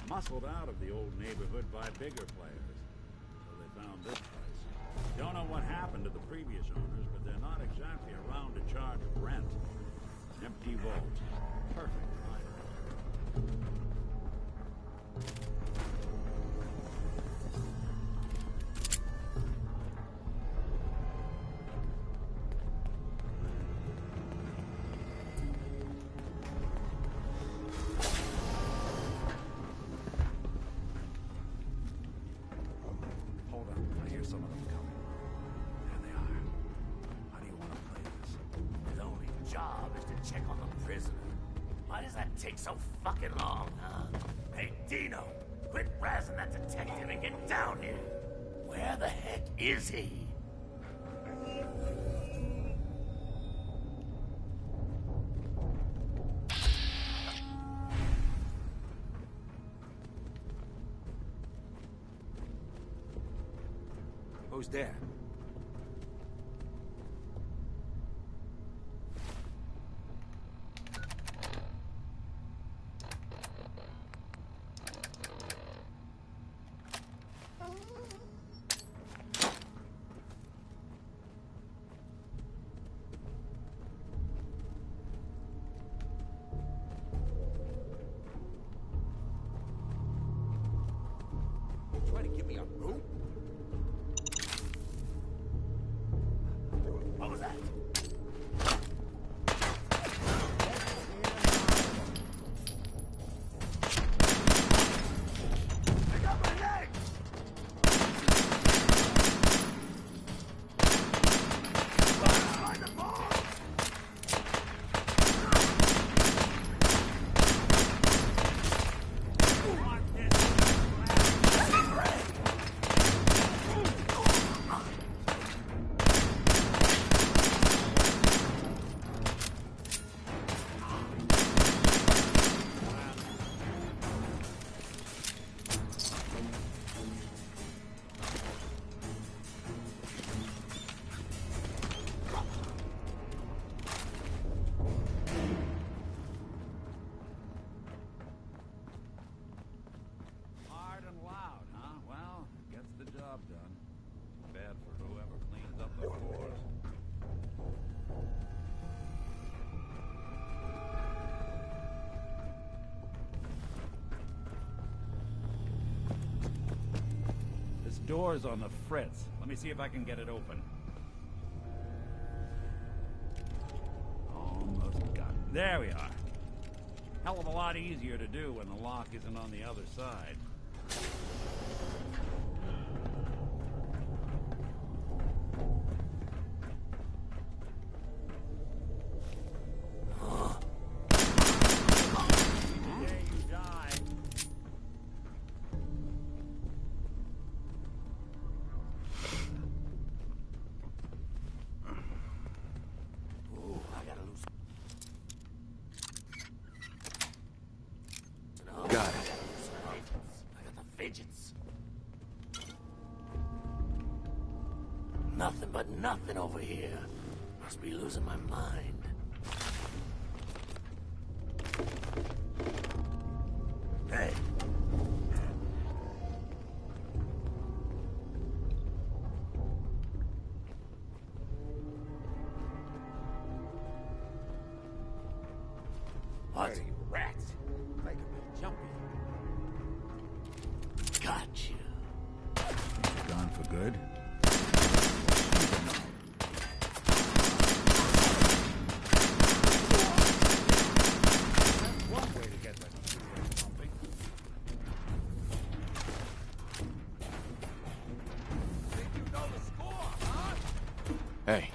muscled out of the old neighborhood by bigger players. So they found this place. Don't know what happened to the previous owners, but they're not exactly around to charge rent. Empty vault. Perfect hideout. Take so fucking long, huh? Hey, Dino, quit razzing that detective and get down here. Where the heck is he? Who's there? Trying to give me a room? What was that? I got my leg! Find the ball! Done. Bad for whoever cleans up the floors. This door's on the fritz. Let me see if I can get it open. Almost got it. There we are. Hell of a lot easier to do when the lock isn't on the other side. Got it. I got the fidgets. Nothing but nothing over here. Must be losing my mind. Hey. What? Hey, you rats. Making me jumpy. Gotcha. Gone for good? That's one way to get that studio pumping. Think you know the score, huh? Hey.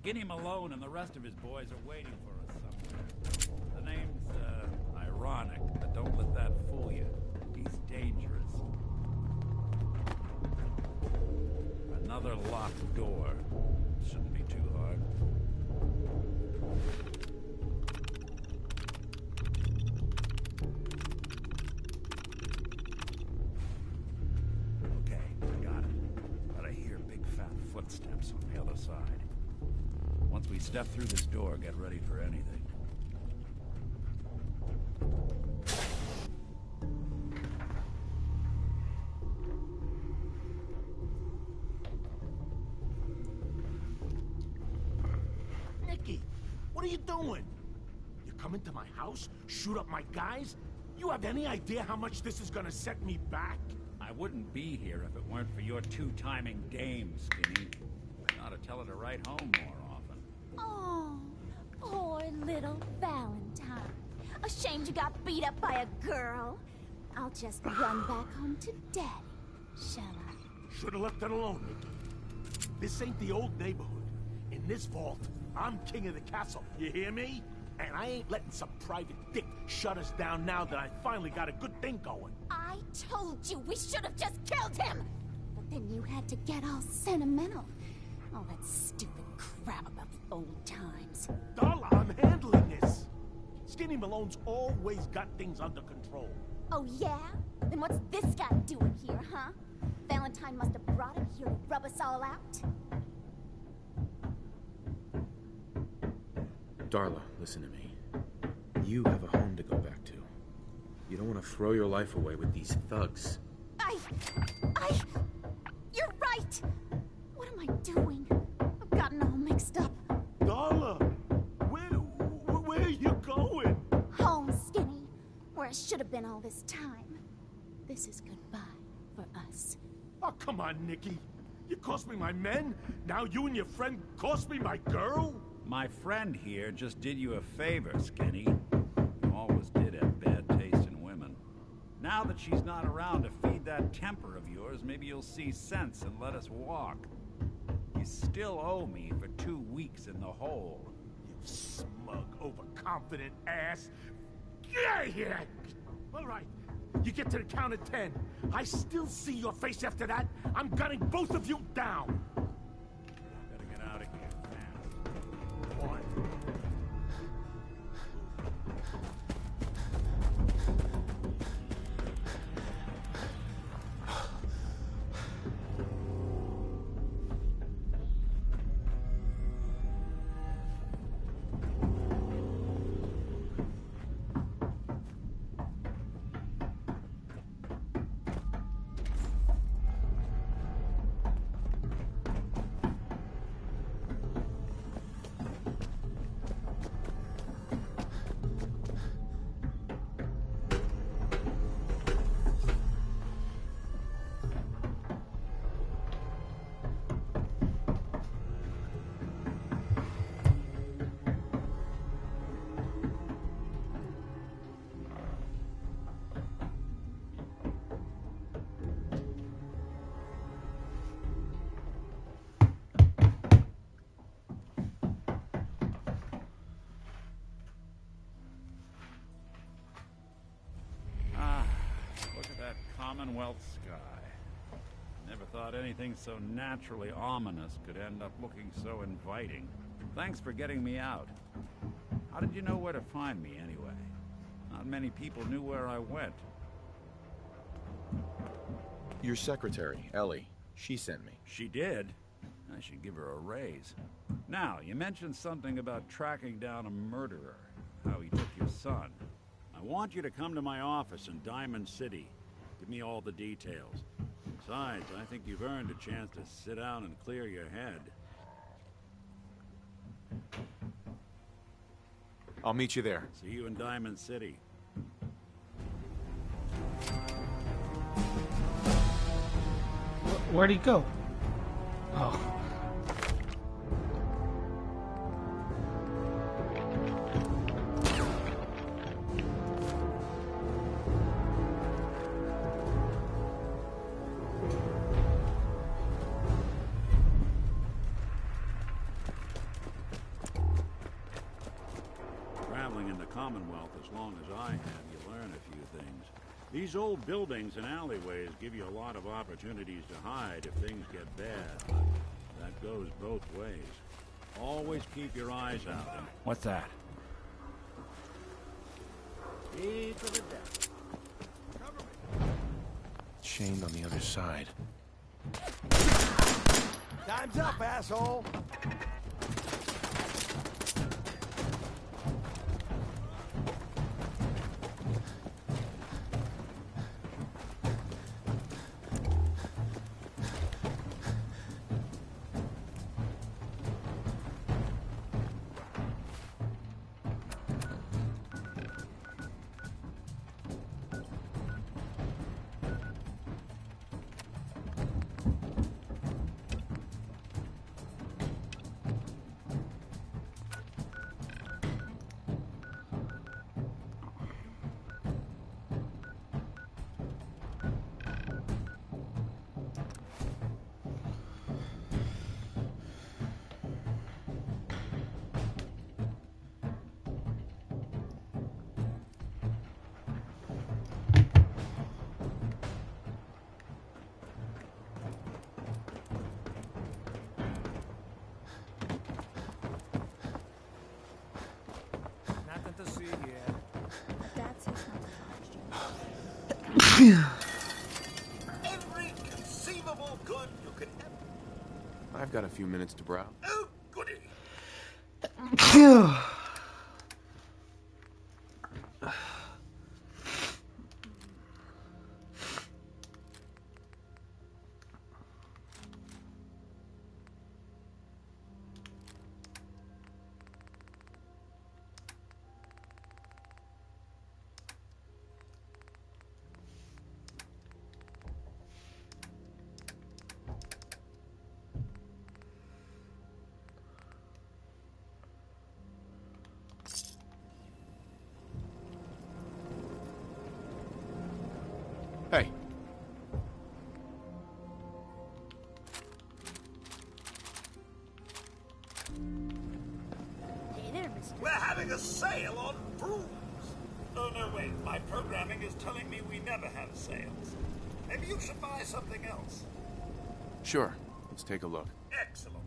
Skinny Malone and the rest of his boys are waiting for us somewhere. The name's, ironic, but don't let that fool you. He's dangerous. Another locked door. Shouldn't be too hard. Okay, I got it. But I hear big fat footsteps on the other side. Once we step through this door, get ready for anything. Nicky, what are you doing? You come into my house, shoot up my guys? You have any idea how much this is gonna set me back? I wouldn't be here if it weren't for your two-timing dame, Skinny. I ought to tell her to write home more often. Oh, poor little Valentine. Ashamed you got beat up by a girl. I'll just run back home to Daddy, shall I? Should've left it alone, Nicky. This ain't the old neighborhood. In this vault, I'm king of the castle, you hear me? And I ain't letting some private dick shut us down now that I finally got a good thing going. I told you we should have just killed him! But then you had to get all sentimental. All that stupid crap about the old times. Darla, I'm handling this. Skinny Malone's always got things under control. Oh yeah? Then what's this guy doing here, huh? Valentine must have brought him here to rub us all out. Darla, listen to me. You have a home to go back to. You don't want to throw your life away with these thugs. You're right! What am I doing? I've gotten all mixed up. Darla, where are you going? Home, Skinny, where I should have been all this time. This is goodbye for us. Oh, come on, Nicky. You cost me my men, now you and your friend cost me my girl? My friend here just did you a favor, Skinny. You always did have bad taste in women. Now that she's not around to feed that temper of yours, maybe you'll see sense and let us walk. You still owe me for 2 weeks in the hole. You smug, overconfident ass. Get out of here! All right, you get to the count of 10. I still see your face after that. I'm gunning both of you down. Gotta get out of here fast. 1. Commonwealth sky. Never thought anything so naturally ominous could end up looking so inviting. Thanks for getting me out. How did you know where to find me, anyway? Not many people knew where I went. Your secretary, Ellie, she sent me. She did? I should give her a raise. Now, you mentioned something about tracking down a murderer, how he took your son. I want you to come to my office in Diamond City. Give me all the details. Besides, I think you've earned a chance to sit down and clear your head. I'll meet you there. See you in Diamond City. Where'd he go? Oh. Commonwealth as long as I have, you learn a few things. These old buildings and alleyways give you a lot of opportunities to hide if things get bad, but that goes both ways. Always keep your eyes out. What's that? Key to the deck. Chained on the other side. Time's up, asshole! Nothing to see here. That's his Every conceivable good you could ever. I've got a few minutes to browse. Oh, goody. Hey, Hey there, mister. We're having a sale on brooms. Oh, no, wait. My programming is telling me we never have sales. Maybe you should buy something else. sure. Let's take a look. Excellent.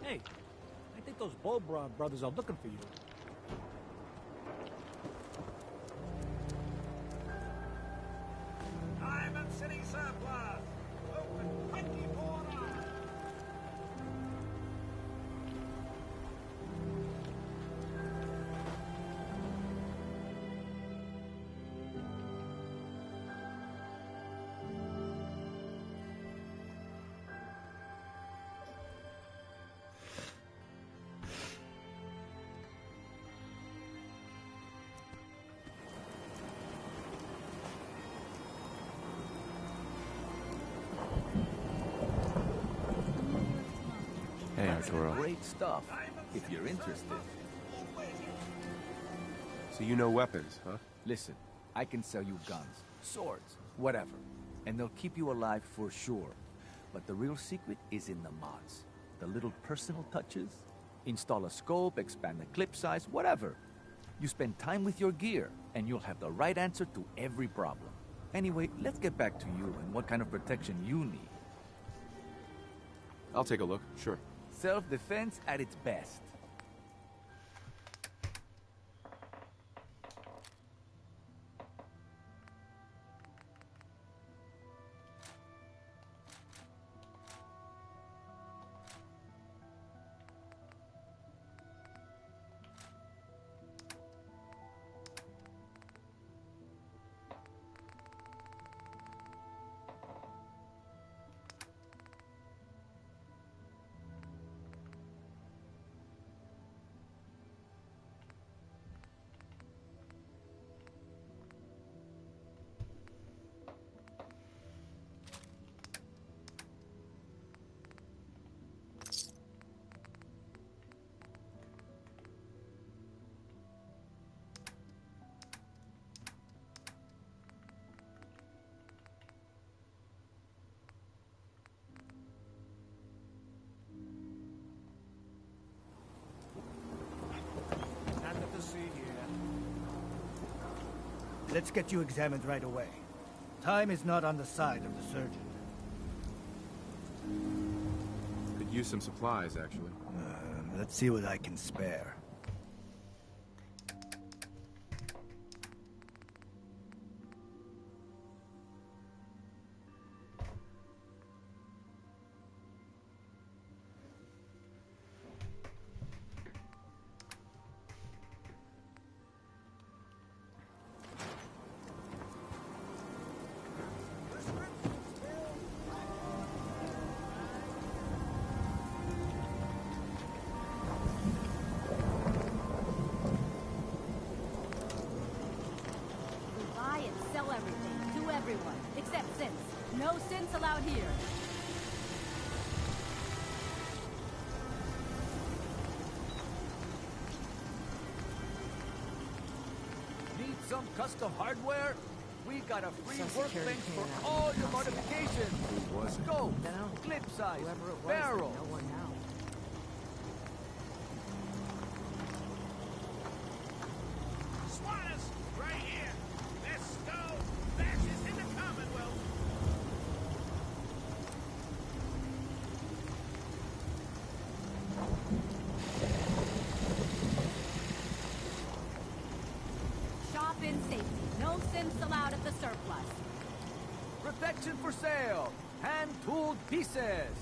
Hey, I think those Bulbra brothers are looking for you. Diamond City Surplus. Open 24 hours. Hey, Arturo. Great stuff, if you're interested. So you know weapons, huh? Listen, I can sell you guns, swords, whatever. And they'll keep you alive for sure. But the real secret is in the mods. The little personal touches. Install a scope, expand the clip size, whatever. You spend time with your gear, and you'll have the right answer to every problem. Anyway, let's get back to you and what kind of protection you need. I'll take a look, sure. Self-defense at its best. let's get you examined right away. Time is not on the side of the surgeon. Could use some supplies, actually. Let's see what I can spare. Everything to everyone, except synths. No synths allowed here. Need some custom hardware? We got a free workbench for all your modifications. Who was it? Scope, clip size, barrel. No one knows. Squatters, right here. Let's go. Fascists in the Commonwealth. Shop in safety. No synths allowed at the surplus. Protection for sale. Hand-tooled pieces.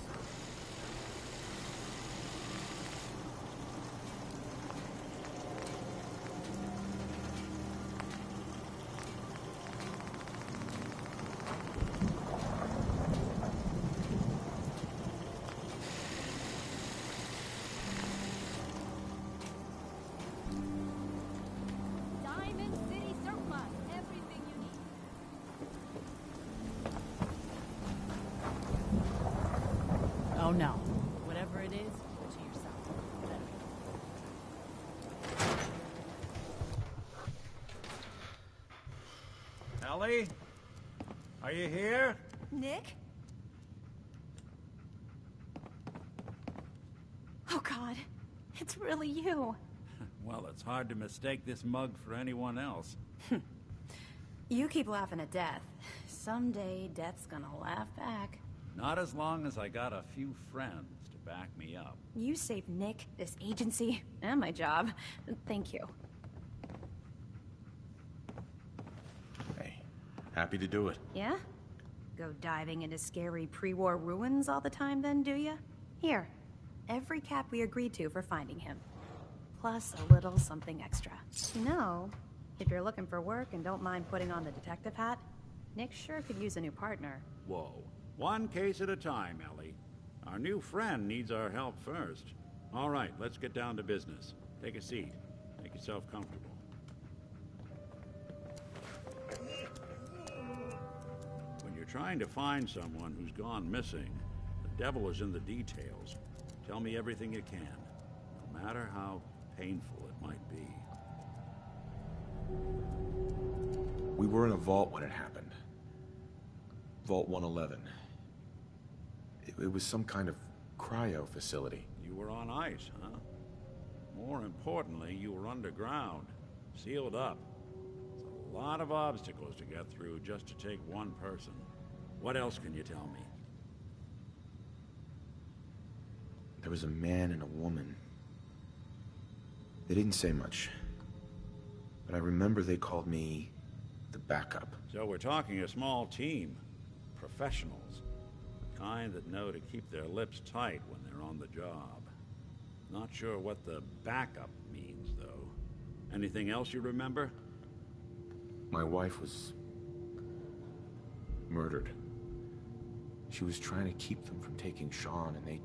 Diamond City surplus. Everything you need. Oh no. Whatever it is, keep it to yourself. Ellie? Are you here? Nick? Oh, God. It's really you. Well, it's hard to mistake this mug for anyone else. You keep laughing at death. Someday, death's gonna laugh back. Not as long as I got a few friends to back me up. You saved Nick, this agency, and my job. Thank you. Hey, happy to do it. Yeah? Go diving into scary pre-war ruins all the time then, do ya? Here, every cap we agreed to for finding him. Plus a little something extra. You know, if you're looking for work and don't mind putting on the detective hat, Nick sure could use a new partner. Whoa. One case at a time, Ellie. Our new friend needs our help first. All right, let's get down to business. Take a seat. Make yourself comfortable. When you're trying to find someone who's gone missing, the devil is in the details. Tell me everything you can, no matter how painful it might be. We were in a vault when it happened. Vault 111. It was some kind of cryo facility. You were on ice, huh? More importantly, you were underground, sealed up. It's a lot of obstacles to get through just to take one person. What else can you tell me? There was a man and a woman. They didn't say much. But I remember they called me the backup. So we're talking a small team. Professionals. The kind that know to keep their lips tight when they're on the job. Not sure what the backup means, though. Anything else you remember? My wife was murdered. She was trying to keep them from taking Sean, and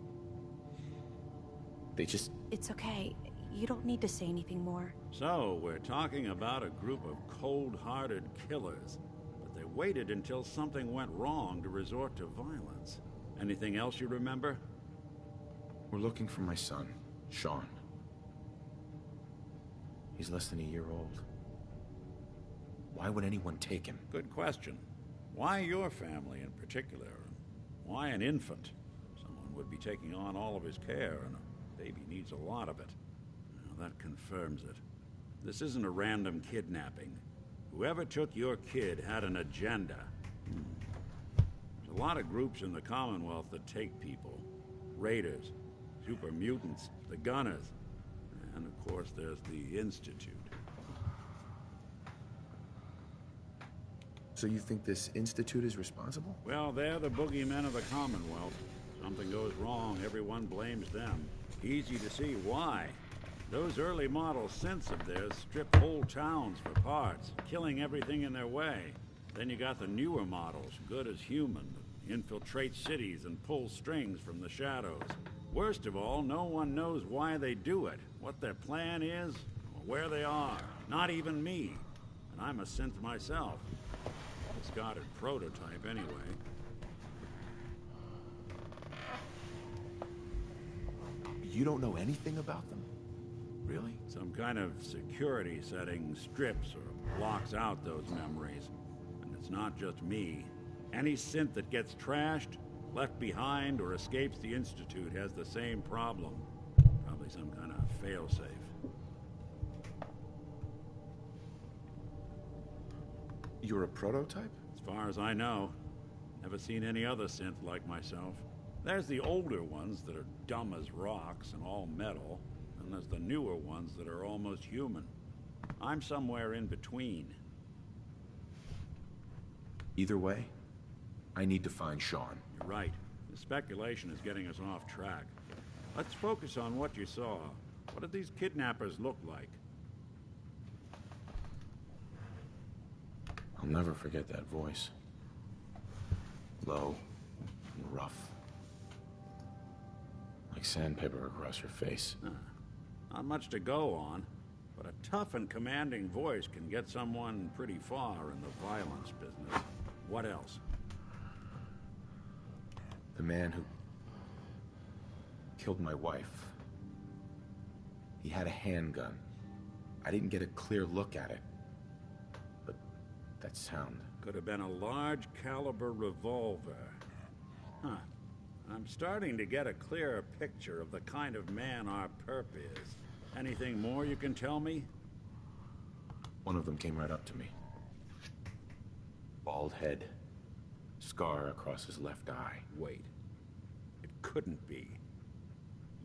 they just... It's okay. You don't need to say anything more. So, we're talking about a group of cold-hearted killers. But they waited until something went wrong to resort to violence. Anything else you remember? We're looking for my son, Sean. He's less than a year old. Why would anyone take him? Good question. Why your family in particular? Why an infant? Someone would be taking on all of his care, and a baby needs a lot of it. Now, that confirms it. This isn't a random kidnapping. Whoever took your kid had an agenda. There's a lot of groups in the Commonwealth that take people. Raiders, super mutants, the Gunners, and of course there's the Institute. So you think this Institute is responsible? Well, they're the boogeymen of the Commonwealth. Something goes wrong, everyone blames them. Easy to see why. Those early model synths of theirs strip whole towns for parts, killing everything in their way. Then you got the newer models, good as human, that infiltrate cities and pull strings from the shadows. Worst of all, no one knows why they do it, what their plan is, or where they are. Not even me. And I'm a synth myself. Discarded prototype, anyway. You don't know anything about them? Really? Some kind of security setting strips or blocks out those memories. And it's not just me. Any synth that gets trashed, left behind, or escapes the Institute has the same problem. Probably some kind of failsafe. You're a prototype? As far as I know. Never seen any other synth like myself. There's the older ones that are dumb as rocks and all metal, and there's the newer ones that are almost human. I'm somewhere in between. Either way, I need to find Sean. You're right. The speculation is getting us off track. Let's focus on what you saw. What did these kidnappers look like? I'll never forget that voice. Low and rough. Like sandpaper across your face. Not much to go on, but a tough and commanding voice can get someone pretty far in the violence business. What else? The man who killed my wife. He had a handgun. I didn't get a clear look at it. But that sound... Could have been a large caliber revolver. Huh. I'm starting to get a clearer picture of the kind of man our perp is. Anything more you can tell me? One of them came right up to me. Bald head. Scar across his left eye. Wait. It couldn't be.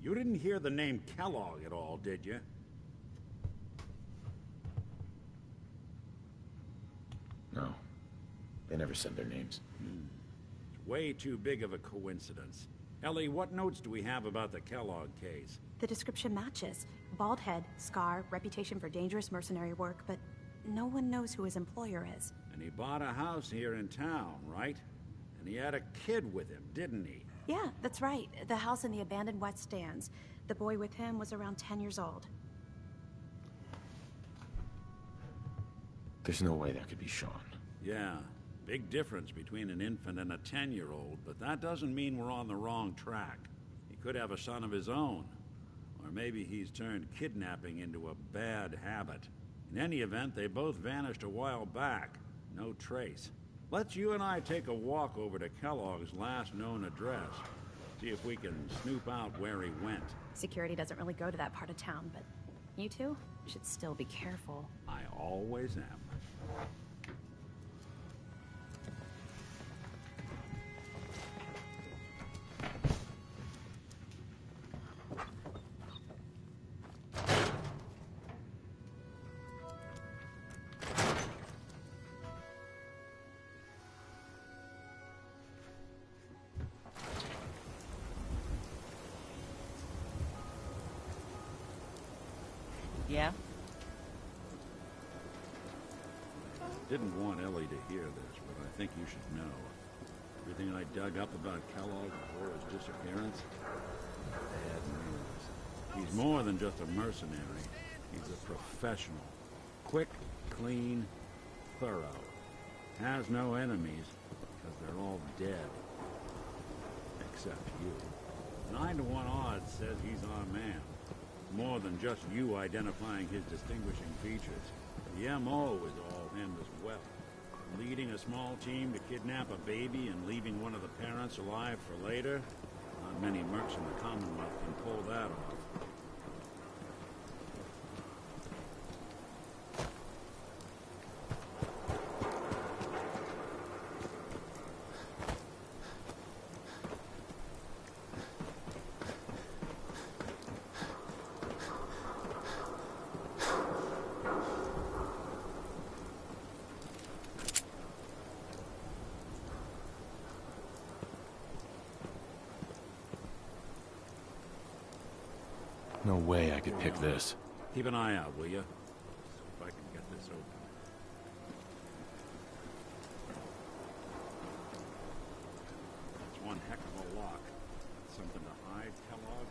You didn't hear the name Kellogg at all, did you? No. They never said their names. It's way too big of a coincidence. Ellie, what notes do we have about the Kellogg case? The description matches. Bald head, scar, reputation for dangerous mercenary work, but no one knows who his employer is. And he bought a house here in town, right? And he had a kid with him, didn't he? Yeah, that's right. The house in the abandoned West Stands. The boy with him was around 10 years old. There's no way that could be Sean. Yeah. Big difference between an infant and a 10-year-old, but that doesn't mean we're on the wrong track. He could have a son of his own. Or maybe he's turned kidnapping into a bad habit. In any event, they both vanished a while back. No trace. Let's you and I take a walk over to Kellogg's last known address. See if we can snoop out where he went. Security doesn't really go to that part of town, but you two should still be careful. I always am. Yeah? Didn't want Ellie to hear this, but I think you should know. Everything I dug up about Kellogg before his disappearance, bad news. He's more than just a mercenary. He's a professional. Quick, clean, thorough. Has no enemies, because they're all dead. Except you. 9 to 1 odds says he's our man. More than just you identifying his distinguishing features. The M.O. is all him as well. Leading a small team to kidnap a baby and leaving one of the parents alive for later? Not many mercs in the Commonwealth can pull that off. No way I could pick this. Keep an eye out, will you? See if I can get this open. That's one heck of a lock. Something to hide, Kellogg?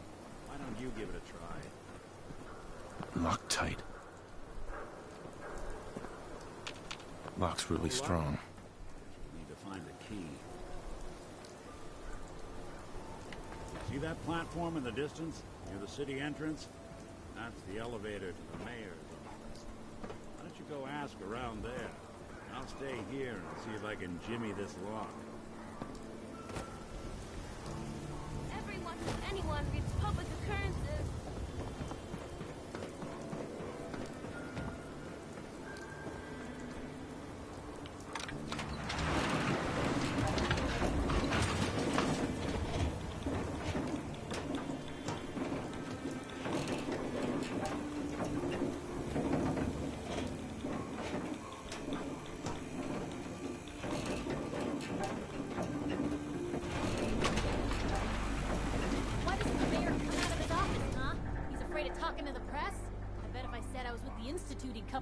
Why don't you give it a try? Locked tight. Lock's really strong. We need to find a key. See that platform in the distance, near the city entrance? That's the elevator to the mayor's office. Why don't you go ask around there? I'll stay here and see if I can jimmy this lock. Everyone who anyone reads public occurrences.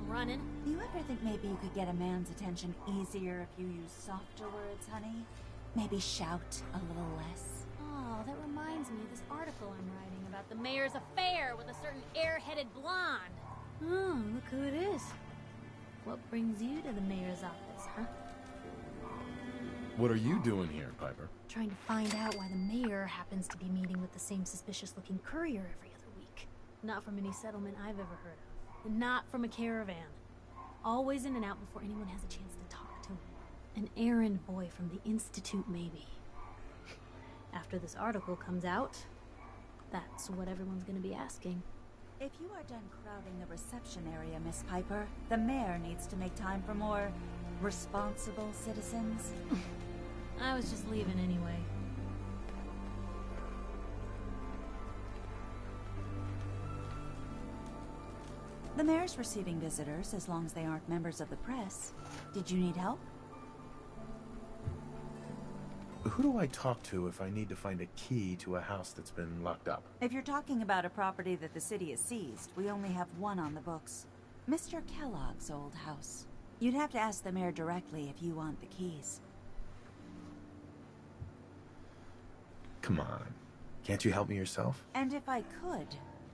Running. Do you ever think maybe you could get a man's attention easier if you use softer words, honey? Maybe shout a little less. Oh, that reminds me of this article I'm writing about the mayor's affair with a certain air-headed blonde. Oh, look who it is. What brings you to the mayor's office, huh? What are you doing here, Piper? Trying to find out why the mayor happens to be meeting with the same suspicious-looking courier every other week. Not from any settlement I've ever heard of. And not from a caravan. Always in and out before anyone has a chance to talk to him. An errand boy from the Institute, maybe. After this article comes out, that's what everyone's gonna be asking. If you are done crowding the reception area, Miss Piper, the mayor needs to make time for more responsible citizens. I was just leaving anyway. The mayor's receiving visitors as long as they aren't members of the press. Did you need help? Who do I talk to if I need to find a key to a house that's been locked up? If you're talking about a property that the city has seized, we only have one on the books. Mr. Kellogg's old house. You'd have to ask the mayor directly if you want the keys. Come on. Can't you help me yourself? And if I could,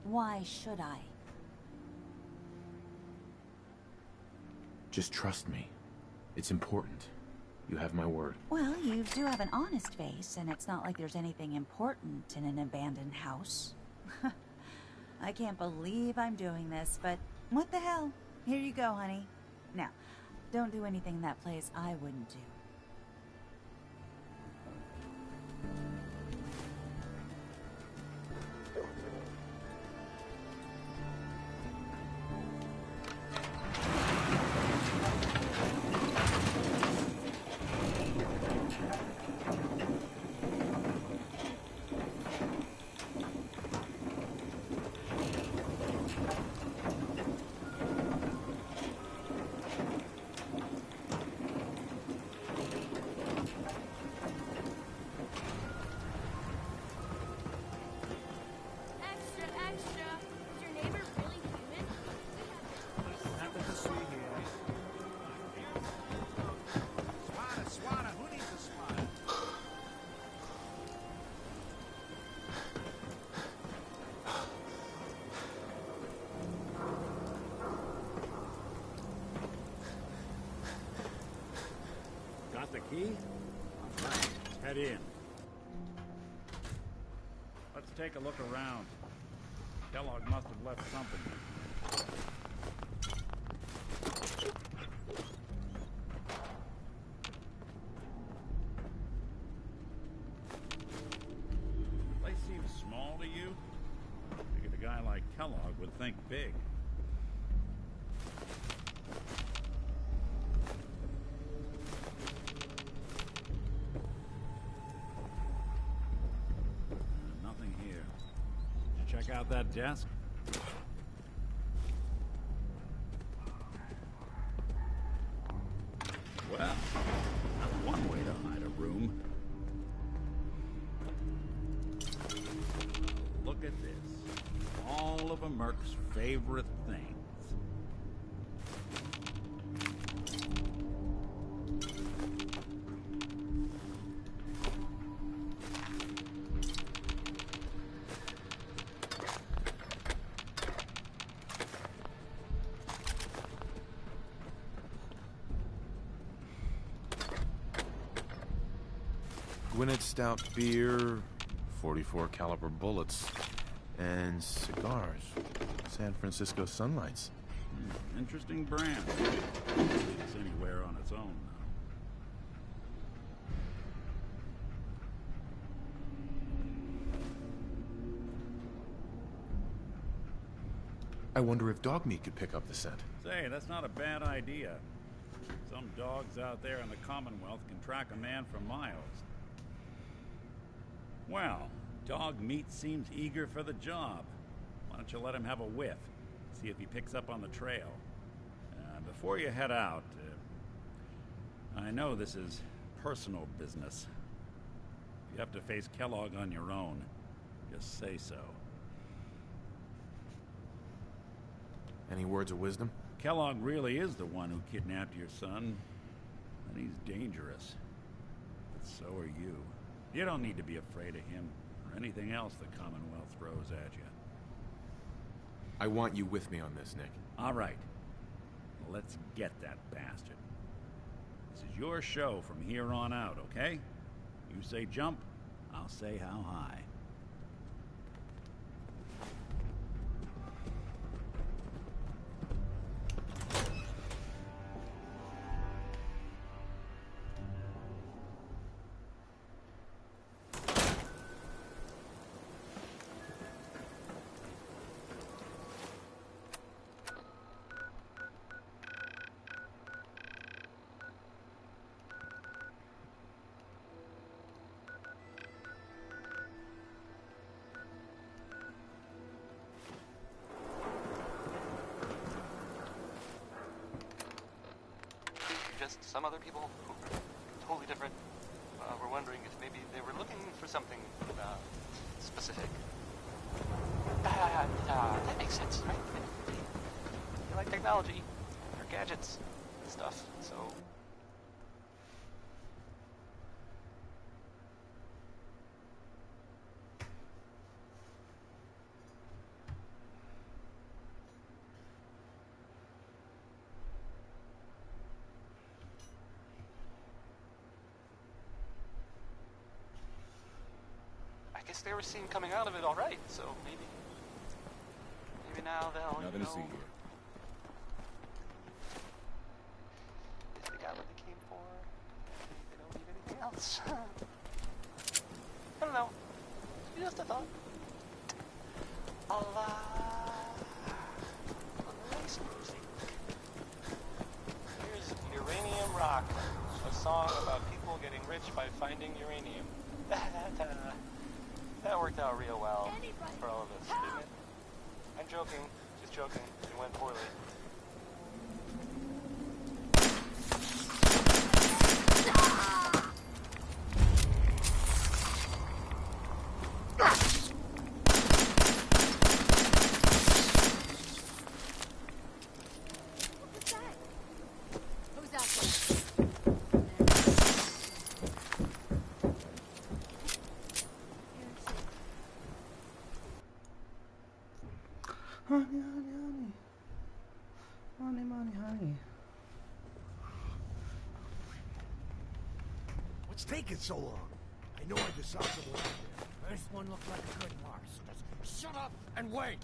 why should I? Just trust me. It's important. You have my word. Well, you do have an honest face, and it's not like there's anything important in an abandoned house. I can't believe I'm doing this, but what the hell? Here you go, honey. Now, don't do anything in that place I wouldn't do. The key? All right, head in. Let's take a look around. Kellogg must have left something. Place seems small to you? Figured a guy like Kellogg would think big. Check out that desk. Well, that's one way to hide a room. Look at this. All all of a merc's favorite things. Gwinnett Stout beer, 44 caliber bullets, and cigars. San Francisco Sunlights. Interesting brand. It's anywhere on its own, though. I wonder if dog meat could pick up the scent. Say, that's not a bad idea. Some dogs out there in the Commonwealth can track a man for miles. Well, dog meat seems eager for the job. Why don't you let him have a whiff? See if he picks up on the trail. Before you head out, I know this is personal business. If you have to face Kellogg on your own, just say so. Any words of wisdom? Kellogg really is the one who kidnapped your son, and he's dangerous. But so are you. You don't need to be afraid of him or anything else the Commonwealth throws at you. I want you with me on this, Nick. All right. Let's get that bastard. This is your show from here on out, okay? You say jump, I'll say how high. Just some other people who are totally different were wondering if maybe they were looking for something specific. That makes sense, right? They like technology, or gadgets, and stuff, so... I guess they were seen coming out of it all right, so maybe now they'll, Nothing to see here. If they got what they came for, maybe they don't need anything else. I don't know. Just a thought. Nice music. Here's Uranium Rock, a song about people getting rich by finding uranium. That worked out real well for all of us, didn't it? I'm joking, just joking. It went poorly. Honey. What's taking so long? I know I just saw someone out there. This one looks like a good mark, so just shut up and wait!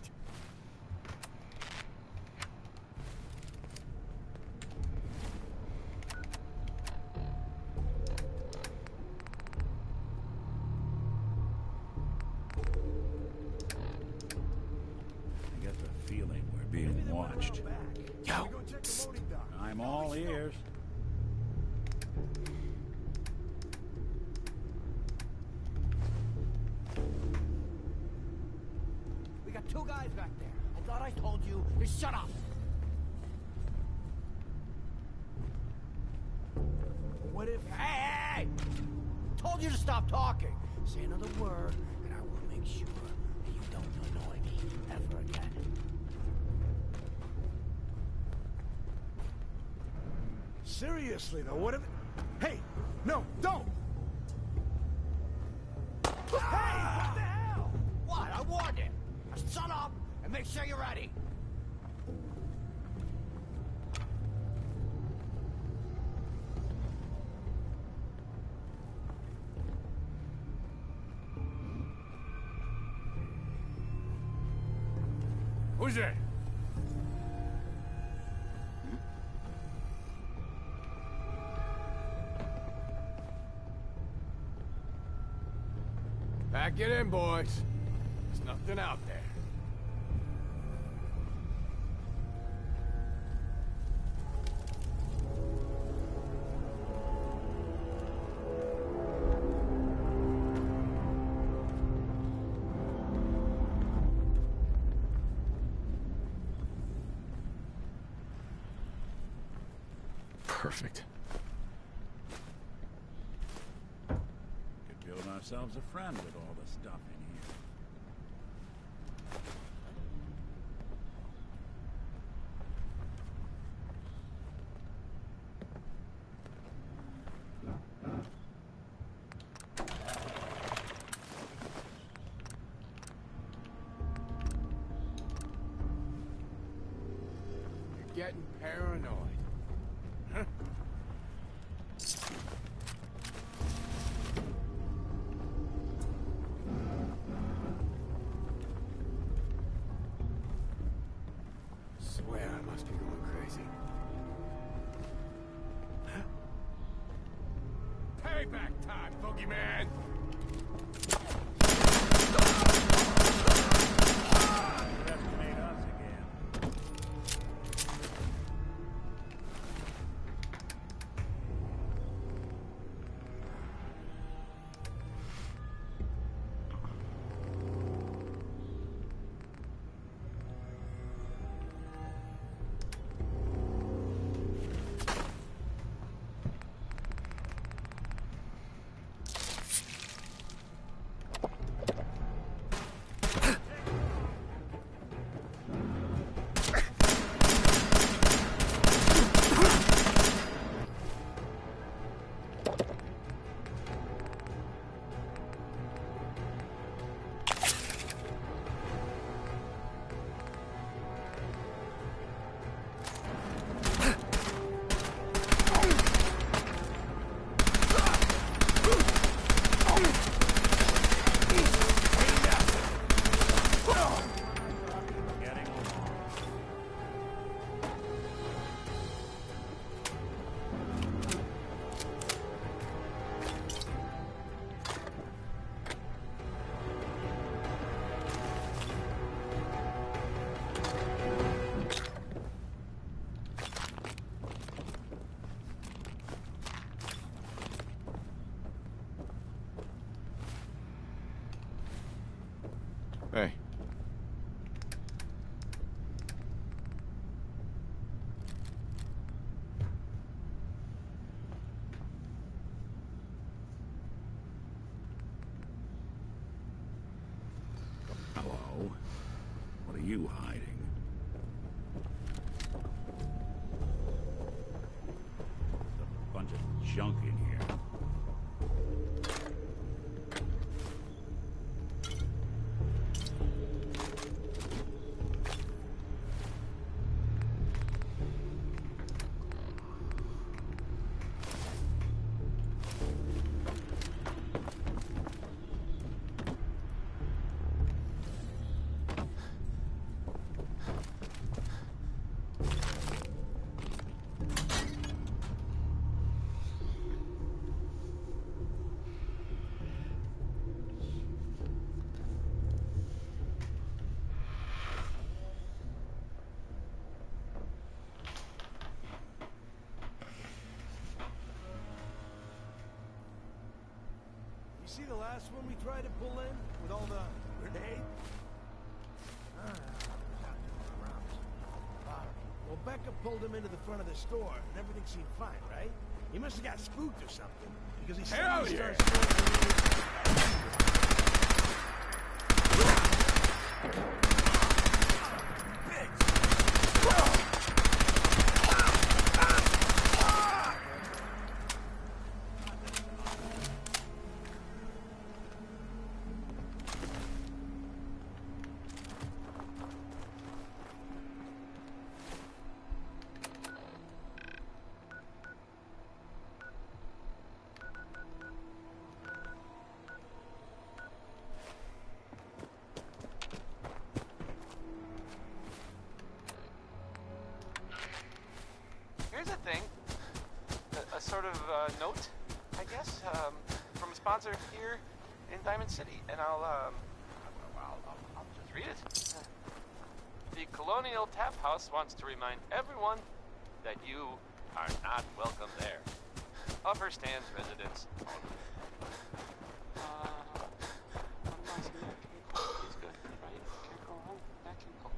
I get the feeling we're being watched. Yo, I'm all ears. We got two guys back there. I thought I told you to shut up! What if... Hey! Told you to stop talking! Say another word, and I will make sure that you don't annoy me ever again. Seriously, though, what if... Hey! No, don't! Hey! What the hell? What? I warned him! Now shut up and make sure you're ready! Who's there? Pack it in, boys. There's nothing out there. Perfect. Could build ourselves a friend with all the stuff in here. You're getting paranoid. Huh? Swear I must be going crazy. Payback time, boogeyman! Underestimate us again. Hey. Hello? What are you hiding? There's a bunch of junk in here. You see the last one we tried to pull in with all the grenades? Well, Becca pulled him into the front of the store, and everything seemed fine, right? He must have got spooked or something, because he suddenly starts throwing grenades. Here's a thing. A sort of note, I guess, from a sponsor here in Diamond City. And I'll just read it. The Colonial Tap House wants to remind everyone that you are not welcome there. Upper Stands residents. He's good, right? Can't go wrong. That can go.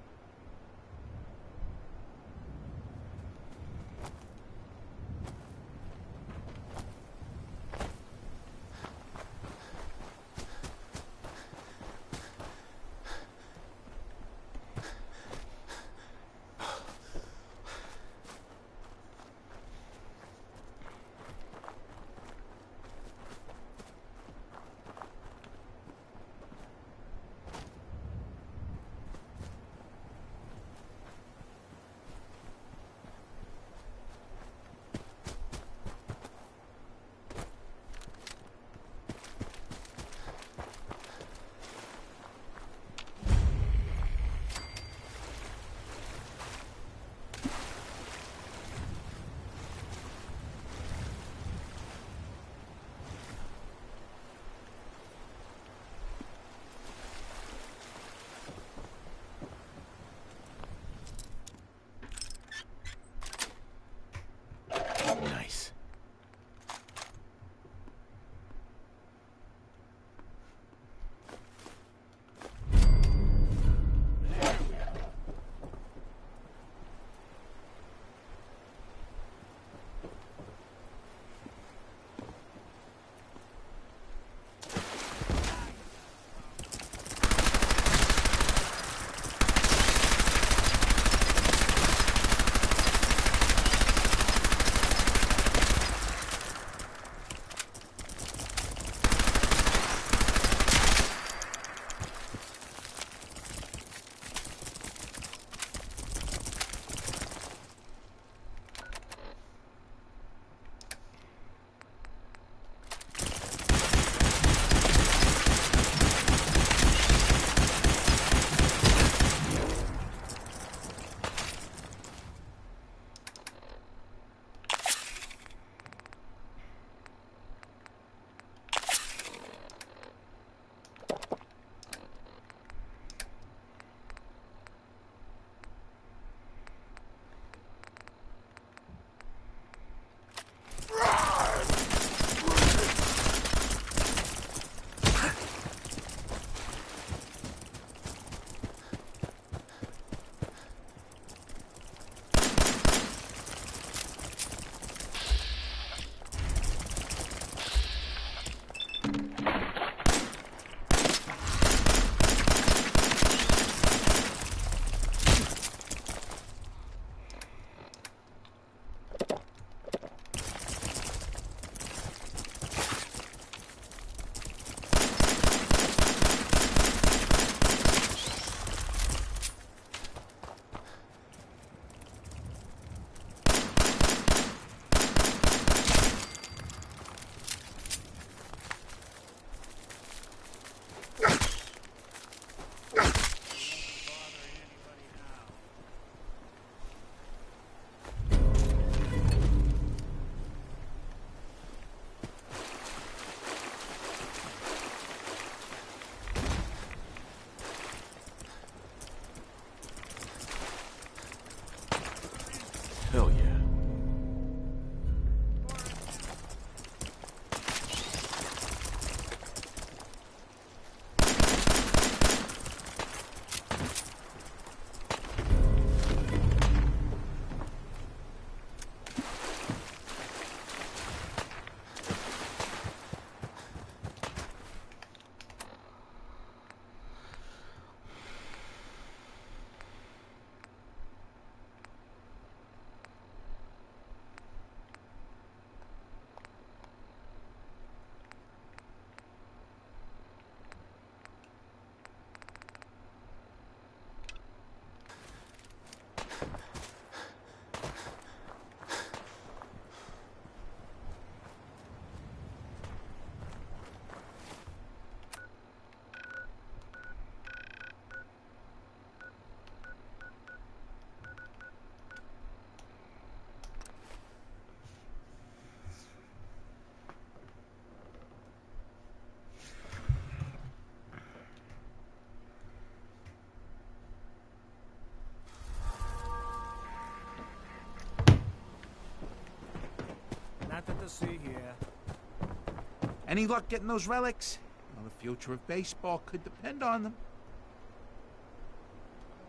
Any luck getting those relics? Well, the future of baseball could depend on them.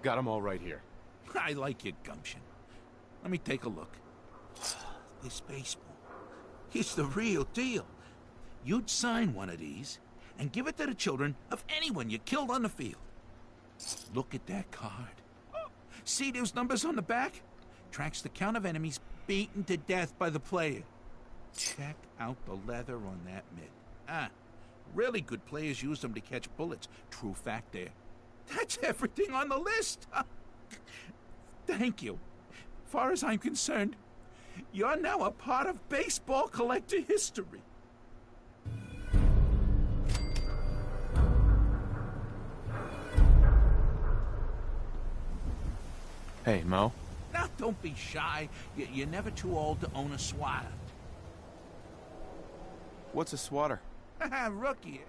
Got them all right here. I like your gumption. Let me take a look. This baseball, it's the real deal. You'd sign one of these and give it to the children of anyone you killed on the field. Look at that card. See those numbers on the back? Tracks the count of enemies beaten to death by the player. Check out the leather on that mitt. Really good players use them to catch bullets. True fact there. That's everything on the list. Thank you. Far as I'm concerned, you're now a part of baseball collector history. Hey, Mo. Now, don't be shy. You're never too old to own a swatter. What's a swatter? Rookie.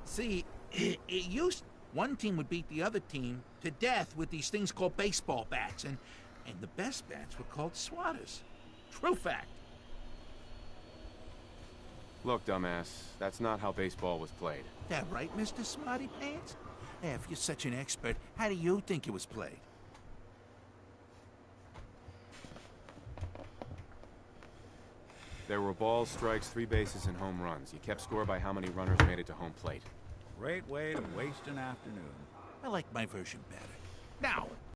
See, it used... One team would beat the other team to death with these things called baseball bats, and the best bats were called swatters. True fact. Look, dumbass, that's not how baseball was played. That right, Mr. Smarty Pants? If you're such an expert, how do you think it was played? There were balls, strikes, 3 bases, and home runs. You kept score by how many runners made it to home plate. Great way to waste an afternoon. I like my version better. Now,